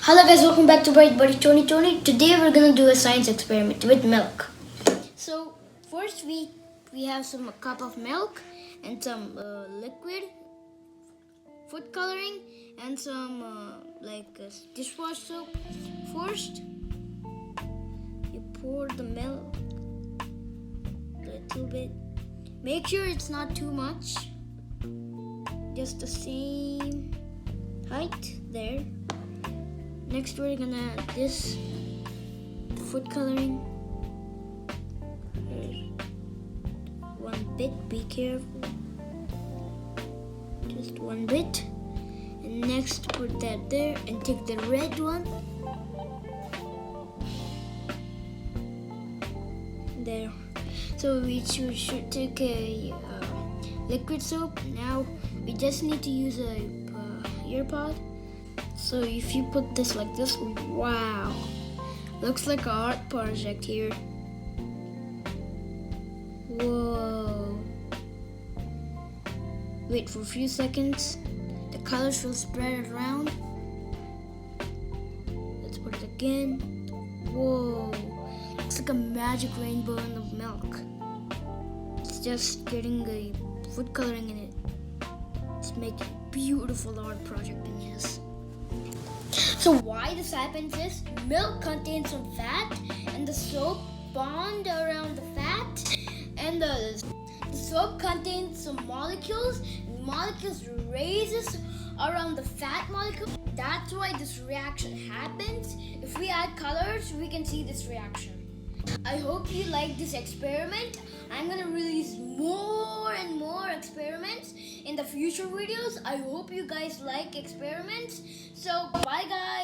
Hello guys, welcome back to Bright Buddy Tony. Today we're gonna do a science experiment with milk. So first we have a cup of milk and some liquid food coloring and some dishwash soap. First you pour the milk a little bit. Make sure it's not too much. Just the same height there. Next we're gonna add this food coloring. One bit, be careful. Just one bit. And next put that there and take the red one. There. So we should take a liquid soap. Now we just need to use a ear pod. So if you put this like this, wow, looks like an art project here. Whoa. Wait for a few seconds. The colors will spread around. Let's put it again. Whoa, looks like a magic rainbow in the milk. It's just getting a food coloring in it. It's making a beautiful art project in this. So why this happens is milk contains some fat and the soap bond around the fat, and the soap contains some molecules, and molecules raises around the fat molecule. That's why this reaction happens. If we add colors, we can see this reaction. I hope you like this experiment. I'm gonna release more and more experiments in the future videos. I hope you guys like experiments. So bye guys.